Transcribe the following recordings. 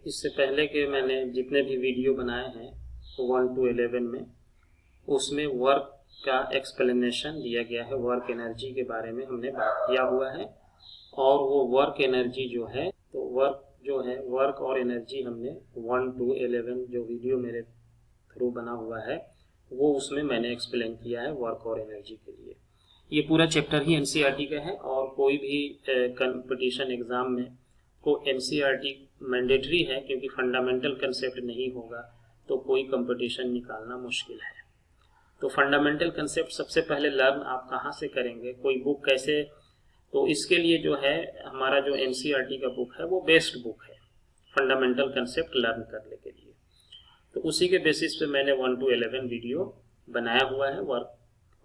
इससे पहले के मैंने जितने भी वीडियो बनाए हैं 1 to 11 में, उसमें वर्क का एक्सप्लेनेशन दिया गया है। वर्क एनर्जी के बारे में हमने बात किया हुआ है, और वो वर्क एनर्जी जो है, तो वर्क और एनर्जी हमने 1 to 11 जो वीडियो मेरे थ्रू बना हुआ है वो उसमें मैंने एक्सप्लेन किया है वर्क और एनर्जी के लिए। ये पूरा चैप्टर ही एनसीईआरटी का है, और कोई भी कंपटीशन एग्जाम में को एनसीईआरटी मैंडेटरी है, क्योंकि फंडामेंटल कंसेप्ट नहीं होगा तो कोई कंपटीशन निकालना मुश्किल है। तो फंडामेंटल कंसेप्ट सबसे पहले लर्न आप कहाँ से करेंगे, कोई बुक कैसे, तो इसके लिए जो है हमारा जो एनसीईआरटी का बुक है वो बेस्ट बुक है फंडामेंटल कंसेप्ट लर्न करने के लिए। तो उसी के बेसिस पे मैंने 1 to 11 वीडियो बनाया हुआ है वर्क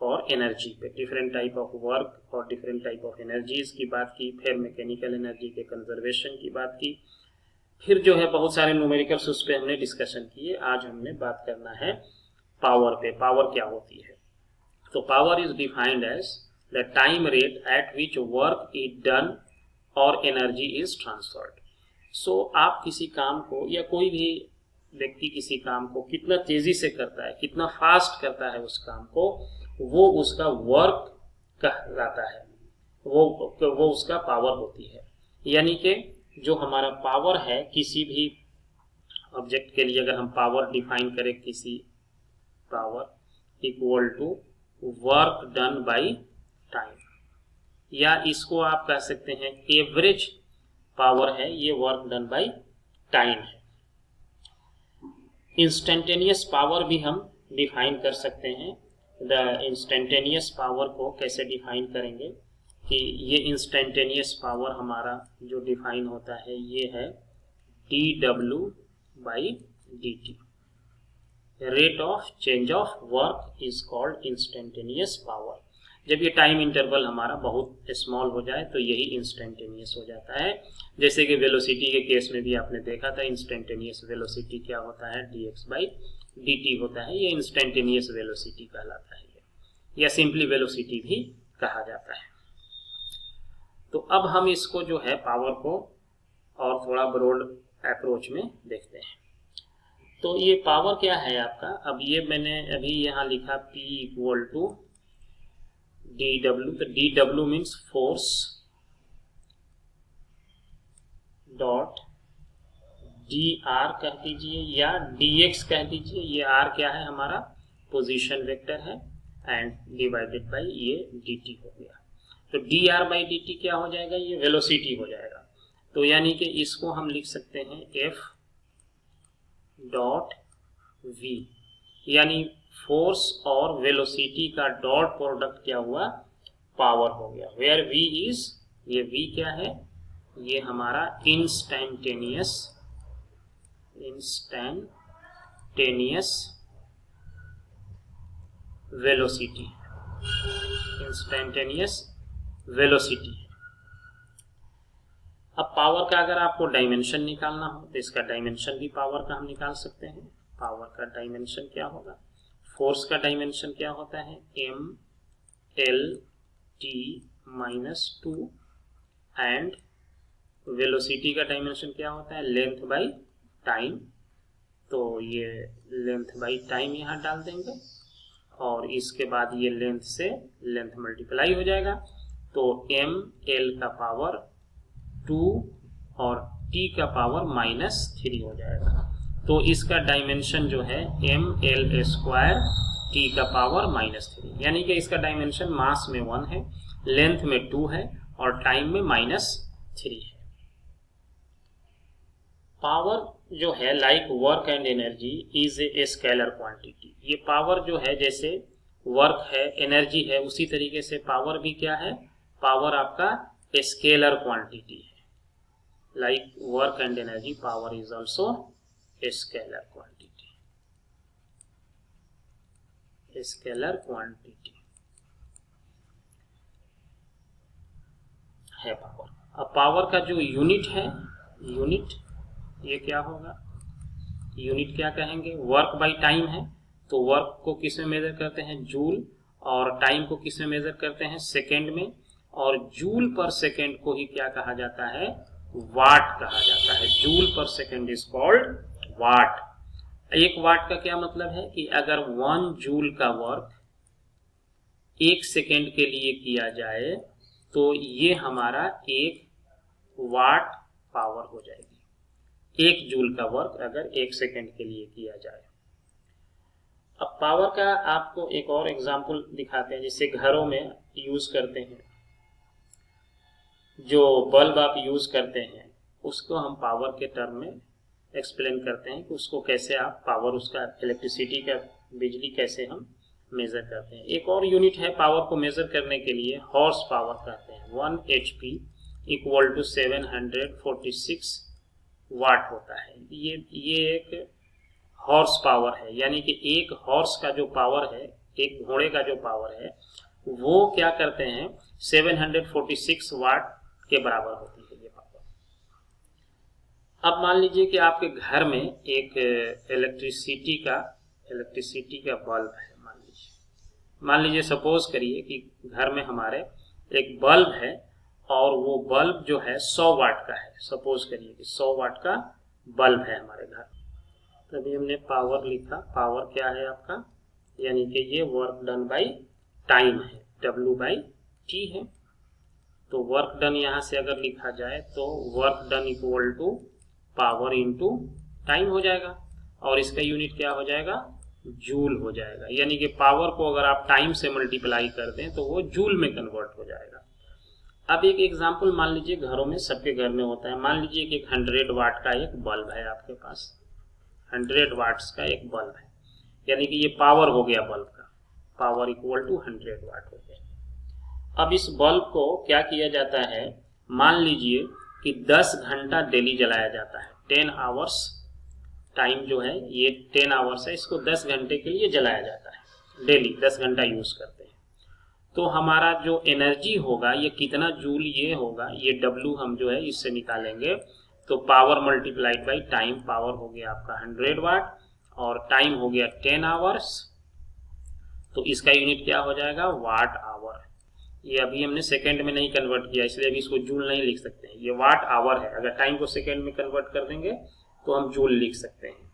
और एनर्जी पे। डिफरेंट टाइप ऑफ वर्क और डिफरेंट टाइप ऑफ एनर्जीज की बात की, फिर मैकेनिकल एनर्जी के कंजर्वेशन की बात की, फिर जो है बहुत सारे न्यूमेरिकल्स उस पे हमने डिस्कशन किए। आज हमने बात करना है पावर पे। पावर क्या होती है? तो power is defined as the time rate at which work is done और एनर्जी इज ट्रांसफर्ड। सो आप किसी काम को, या कोई भी व्यक्ति किसी काम को कितना तेजी से करता है, कितना फास्ट करता है उस काम को, वो उसका वर्क कहलाता है, वो उसका पावर होती है। यानी कि जो हमारा पावर है किसी भी ऑब्जेक्ट के लिए, अगर हम पावर डिफाइन करें, किसी power equal to work done by time, या इसको आप कह सकते हैं एवरेज पावर है, ये वर्क डन बाय टाइम है। इंस्टेंटेनियस पावर भी हम डिफाइन कर सकते हैं। द इंस्टेंटेनियस पावर को कैसे डिफाइन करेंगे कि ये इंस्टेंटेनियस पावर हमारा जो डिफाइन होता है ये है dW/dt। Rate of change of work is called instantaneous power. जब ये टाइम इंटरवल हमारा बहुत स्मॉल हो जाए तो यही इंस्टेंटेनियस हो जाता है। जैसे कि वेलोसिटी के केस में भी आपने देखा था, इंस्टेंटेनियस वेलोसिटी क्या होता है, dx/dt होता है। ये इंस्टेंटेनियस वेलोसिटी कहलाता है, या सिंपली वेलोसिटी भी कहा जाता है। तो अब हम इसको जो है पावर को और थोड़ा ब्रॉड अप्रोच में देखते हैं। तो ये पावर क्या है आपका, अब ये मैंने अभी यहाँ लिखा P इक्वल टू dW। तो dW means force dot dr कह दीजिए, या dx कह दीजिए। ये r क्या है, हमारा पोजीशन वेक्टर है, एंड डिवाइडेड बाय ये dt हो गया। तो dr/dt क्या हो जाएगा, ये वेलोसिटी हो जाएगा। तो यानी कि इसको हम लिख सकते हैं F डॉट v, यानी फोर्स और वेलोसिटी का डॉट प्रोडक्ट क्या हुआ, पावर हो गया। वेयर v इज, ये v क्या है, ये हमारा इंस्टेंटेनियस वेलोसिटी, इंस्टेंटेनियस वेलोसिटी। अब पावर का अगर आपको डायमेंशन निकालना हो तो इसका डायमेंशन भी पावर का हम निकाल सकते हैं। पावर का डायमेंशन क्या होगा, फोर्स का डायमेंशन क्या होता है, mL/t-2, एंड वेलोसिटी का डायमेंशन क्या होता है, लेंथ बाय टाइम। तो ये लेंथ बाय टाइम यहाँ डाल देंगे, और इसके बाद ये लेंथ से लेंथ मल्टीप्लाई हो जाएगा। तो mL का पावर 2 और t का पावर -3 हो जाएगा। तो इसका डायमेंशन जो है mL² t का पावर -3, यानी कि इसका डायमेंशन मास में 1 है, लेंथ में 2 है, और टाइम में -3 है। पावर जो है like work and energy is a scalar quantity. ये पावर जो है जैसे वर्क है, एनर्जी है, उसी तरीके से पावर भी क्या है, पावर आपका स्केलर क्वांटिटी है। Like work and energy, power is also scalar quantity, scalar quantity है पावर। अब पावर का जो यूनिट है, यूनिट ये क्या होगा, यूनिट क्या कहेंगे, वर्क बाय टाइम है। तो वर्क को किस में मेजर करते हैं, जूल, और टाइम को किस में मेजर करते हैं, सेकेंड में। और जूल पर सेकेंड को ही क्या कहा जाता है, वाट कहा जाता है। जूल पर सेकेंड इज कॉल्ड वाट। एक वाट का क्या मतलब है कि अगर 1 जूल का वर्क 1 सेकेंड के लिए किया जाए तो ये हमारा 1 वाट पावर हो जाएगी। 1 जूल का वर्क अगर 1 सेकेंड के लिए किया जाए। अब पावर का आपको एक और एग्जांपल दिखाते हैं, जिससे घरों में यूज करते हैं। जो बल्ब आप यूज करते हैं उसको हम पावर के टर्म में एक्सप्लेन करते हैं कि उसको कैसे आप पावर, उसका इलेक्ट्रिसिटी का, बिजली कैसे हम मेजर करते हैं। एक और यूनिट है पावर को मेजर करने के लिए, हॉर्स पावर कहते हैं। 1 HP इक्वल टू 746 वाट होता है। ये एक हॉर्स पावर है, यानी कि एक हॉर्स का जो पावर है, एक घोड़े का जो पावर है, वो क्या करते हैं 746 वाट के बराबर होती है ये पावर। अब मान लीजिए कि आपके घर में एक इलेक्ट्रिसिटी का बल्ब है। मान लीजिए सपोज करिए कि घर में हमारे एक बल्ब है और वो बल्ब जो है 100 वाट का है। सपोज करिए कि 100 वाट का बल्ब है हमारे घर। तभी हमने पावर लिखा। पावर क्या है आपका, यानी कि ये वर्क डन बाई टाइम है, W/T है। तो वर्क डन यहां से अगर लिखा जाए तो work done equal to power into time हो जाएगा, और इसका यूनिट क्या हो जाएगा, जूल हो जाएगा। यानी कि पावर को अगर आप टाइम से मल्टीप्लाई कर दें तो वो जूल में कन्वर्ट हो जाएगा। अब एक एग्जांपल मान लीजिए, घरों में, सबके घर में होता है। मान लीजिए कि 100 वाट का एक बल्ब है आपके पास, 100 वाट्स का एक बल्ब है, यानी कि ये पावर हो गया बल्ब का, पावर इक्वल टू 100 वाट हो गया। अब इस बल्ब को क्या किया जाता है, मान लीजिए कि 10 घंटा डेली जलाया जाता है। 10 आवर्स टाइम जो है, ये 10 आवर्स है, इसको 10 घंटे के लिए जलाया जाता है, डेली 10 घंटा यूज करते हैं। तो हमारा जो एनर्जी होगा ये कितना जूल ये होगा, ये W हम जो है इससे निकालेंगे। तो power multiplied by time, power हो गया आपका 100 वाट और टाइम हो गया 10 आवर्स, तो इसका यूनिट क्या हो जाएगा, वाट आवर। ये अभी हमने सेकंड में नहीं कन्वर्ट किया, इसलिए अभी इसको जूल नहीं लिख सकते हैं, ये वाट आवर है। अगर टाइम को सेकंड में कन्वर्ट कर देंगे तो हम जूल लिख सकते हैं।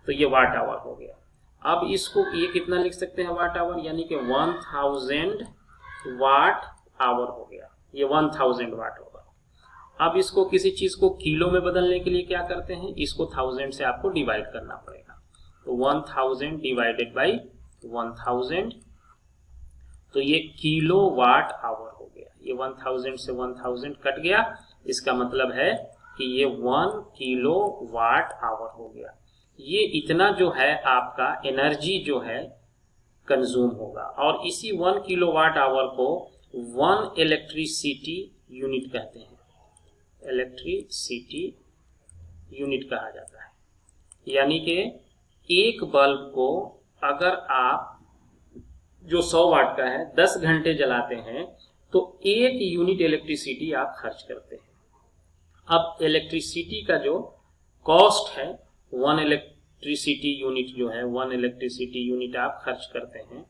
तो ये वाट आवर हो गया। अब इसको ये कितना लिख सकते हैं वाट आवर, यानी कि 1000 वाट आवर हो गया, ये 1000 वाट होगा। अब इसको किसी चीज को किलो में बदलने के लिए क्या करते हैं, इसको 1000 से आपको डिवाइड करना पड़ेगा। तो 1000 डिवाइडेड बाई 1000, तो ये किलो वाट आवर हो गया। ये 1000 से 1000 कट गया, इसका मतलब है कि ये 1 किलो वाट आवर हो गया। ये इतना जो है आपका एनर्जी जो है कंज्यूम होगा, और इसी 1 किलो वाट आवर को 1 इलेक्ट्रिसिटी यूनिट कहते हैं, इलेक्ट्रिसिटी यूनिट कहा जाता है। यानी कि एक बल्ब को अगर आप जो 100 वाट का है 10 घंटे जलाते हैं तो 1 यूनिट इलेक्ट्रिसिटी आप खर्च करते हैं। अब इलेक्ट्रिसिटी का जो कॉस्ट है, 1 इलेक्ट्रिसिटी यूनिट जो है, 1 इलेक्ट्रिसिटी यूनिट आप खर्च करते हैं,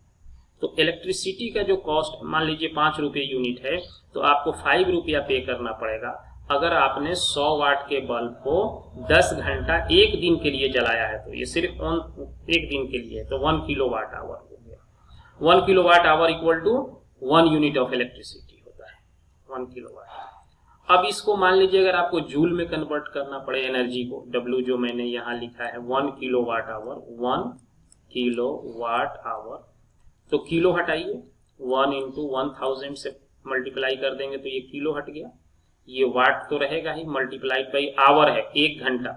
तो इलेक्ट्रिसिटी का जो कॉस्ट मान लीजिए 5 रुपये यूनिट है, तो आपको 5 रुपया पे करना पड़ेगा अगर आपने 100 वाट के बल्ब को 10 घंटा एक दिन के लिए जलाया है। तो ये सिर्फ एक दिन के लिए है, तो 1 किलो वाट आवर हो गया। 1 kilowatt hour equal to 1 unit of electricity होता है, 1 किलो वाट। अब इसको मान लीजिए अगर आपको जूल में कन्वर्ट करना पड़े एनर्जी को, W जो मैंने यहाँ लिखा है 1 kilowatt hour, 1 kilowatt hour, तो किलो हटाइए, 1 इंटू 1000 से मल्टीप्लाई कर देंगे तो ये किलो हट गया। ये वाट तो रहेगा ही, मल्टीप्लाइड बाई आवर है 1 घंटा,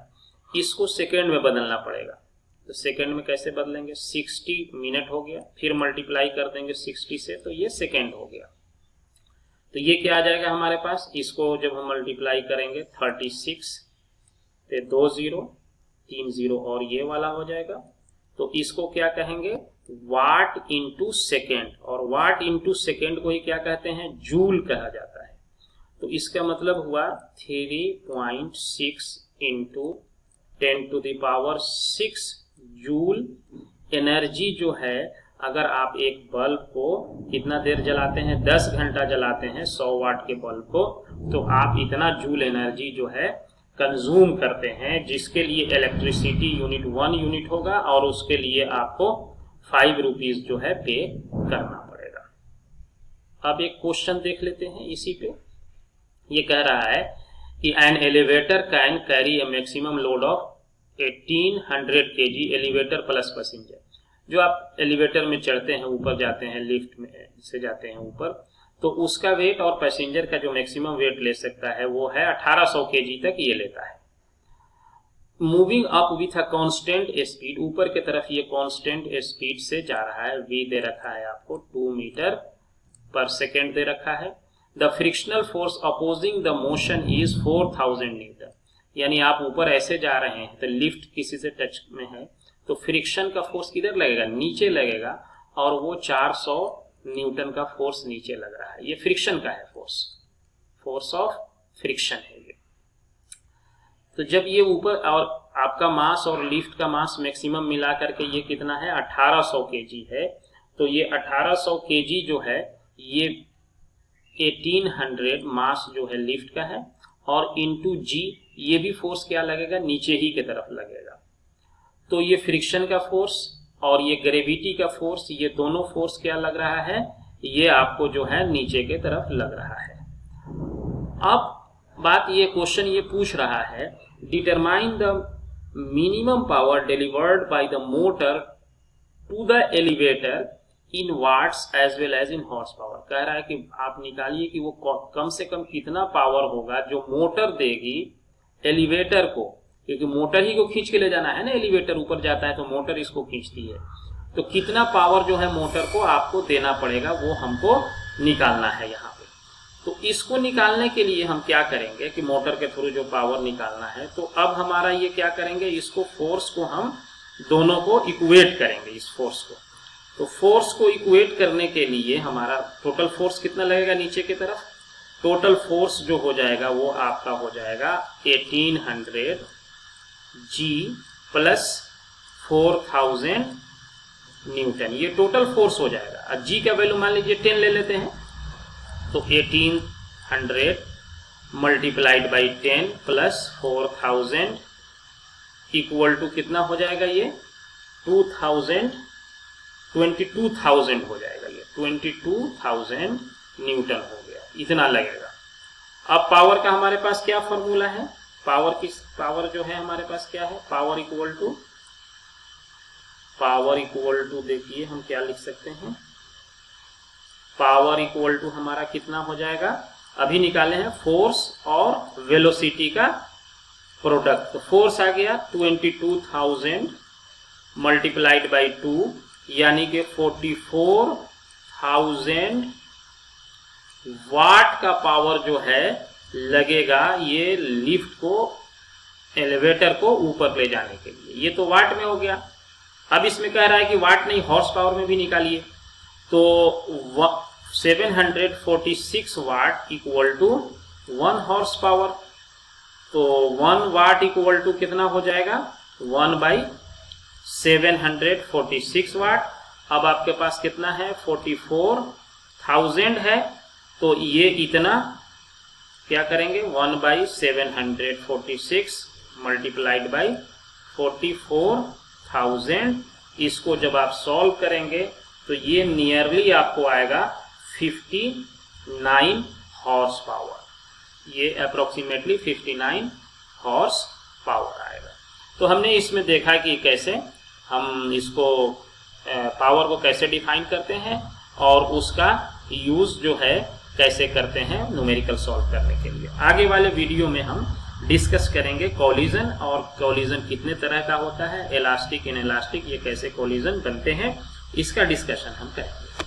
इसको सेकेंड में बदलना पड़ेगा। तो सेकेंड में कैसे बदलेंगे, 60 मिनट हो गया, फिर मल्टीप्लाई कर देंगे 60 से, तो ये सेकेंड हो गया। तो ये क्या आ जाएगा हमारे पास, इसको जब हम मल्टीप्लाई करेंगे 36 पे 2 0 3 0 और ये वाला हो जाएगा, तो इसको क्या कहेंगे, वाट इंटू सेकेंड, और वाट इंटू सेकेंड को ही क्या कहते हैं, जूल कहा जाता है। तो इसका मतलब हुआ 3.6 into 10 to the power 6 joule energy जो है अगर आप एक बल्ब को कितना देर जलाते हैं, 10 घंटा जलाते हैं 100 वाट के बल्ब को, तो आप इतना जूल एनर्जी जो है कंज्यूम करते हैं, जिसके लिए इलेक्ट्रिसिटी यूनिट 1 यूनिट होगा और उसके लिए आपको 5 रुपीज जो है पे करना पड़ेगा। अब एक क्वेश्चन देख लेते हैं इसी पे। ये कह रहा है कि an elevator can carry A maximum load of 1800 kg elevator plus passenger. जो आप एलिवेटर में चढ़ते हैं, ऊपर जाते हैं, लिफ्ट में से जाते हैं ऊपर, तो उसका वेट और पैसेंजर का जो मैक्सिमम वेट ले सकता है वो है 1800 kg तक ये लेता है। Moving up with a constant speed, ऊपर की तरफ ये कांस्टेंट स्पीड से जा रहा है। वी दे रखा है आपको 2 मीटर पर सेकेंड दे रखा है। The frictional force opposing the motion is 4000 Newton. यानी आप ऊपर ऐसे जा रहे हैं तो लिफ्ट किसी से टच में है तो फ्रिक्शन का फोर्स किधर लगेगा, नीचे लगेगा, और वो 400 न्यूटन का फोर्स नीचे लग रहा है। ये फ्रिक्शन का है फोर्स ऑफ फ्रिक्शन है ये। तो जब ये ऊपर, और आपका मास और लिफ्ट का मास मैक्सिमम मिला करके ये कितना है, 1800 kg है। तो ये 1800 kg जो है ये 1800 मास जो है लिफ्ट का है, और इंटू जी, ये भी फोर्स क्या लगेगा, नीचे ही की तरफ लगेगा। तो ये फ्रिक्शन का फोर्स और ये ग्रेविटी का फोर्स, ये दोनों फोर्स क्या लग रहा है, ये आपको जो है नीचे के तरफ लग रहा है। अब बात ये, क्वेश्चन ये पूछ रहा है, determine the minimum power delivered by the motor to the elevator in watts as well as in horsepower. कह रहा है कि आप निकालिए कि वो कम से कम कितना पावर होगा जो मोटर देगी एलिवेटर को, क्योंकि मोटर ही को खींच के ले जाना है ना, एलिवेटर ऊपर जाता है तो मोटर इसको खींचती है। तो कितना पावर जो है मोटर को आपको देना पड़ेगा वो हमको निकालना है यहाँ पे। तो इसको निकालने के लिए हम क्या करेंगे कि मोटर के थ्रू जो पावर निकालना है, तो अब हमारा ये क्या करेंगे, इसको फोर्स को हम दोनों को इक्वेट करेंगे, इस फोर्स को। तो फोर्स को इक्वेट करने के लिए हमारा टोटल फोर्स कितना लगेगा नीचे की तरफ, टोटल फोर्स जो हो जाएगा वो आपका हो जाएगा 1800 G प्लस 4000 न्यूटन, ये टोटल फोर्स हो जाएगा। अब G का वैल्यू मान लीजिए 10 ले लेते हैं, तो 1800 multiplied by 10 plus 4000 equal to कितना हो जाएगा, ये 22,000 हो जाएगा, ये 22,000 न्यूटन हो गया, इतना लगेगा। अब पावर का हमारे पास क्या फॉर्मूला है, पावर जो है हमारे पास क्या है, पावर इक्वल टू देखिए हम क्या लिख सकते हैं, पावर इक्वल टू हमारा कितना हो जाएगा, अभी निकाले हैं फोर्स और वेलोसिटी का प्रोडक्ट। तो फोर्स आ गया 22,000 मल्टीप्लाइड बाई 2, यानी कि 44,000 वाट का पावर जो है लगेगा ये लिफ्ट को, एलिवेटर को ऊपर ले जाने के लिए। ये तो वाट में हो गया। अब इसमें कह रहा है कि वाट नहीं, हॉर्स पावर में भी निकालिए। तो 746 वाट इक्वल टू 1 हॉर्स पावर। तो 1 वाट इक्वल टू कितना हो जाएगा, 1/746 वाट। अब आपके पास कितना है, 44,000 है, तो ये इतना क्या करेंगे, 1/746 मल्टीप्लाइड बाई 44,000। इसको जब आप सॉल्व करेंगे तो ये नियरली आपको आएगा 59 हॉर्स पावर, ये अप्रोक्सीमेटली 59 हॉर्स पावर आएगा। तो हमने इसमें देखा कि कैसे हम इसको पावर को कैसे डिफाइन करते हैं और उसका यूज जो है कैसे करते हैं न्यूमेरिकल सॉल्व करने के लिए। आगे वाले वीडियो में हम डिस्कस करेंगे कोलिजन, और कोलिजन कितने तरह का होता है, इलास्टिक, इनइलास्टिक, ये कैसे कोलिजन बनते हैं, इसका डिस्कशन हम करेंगे।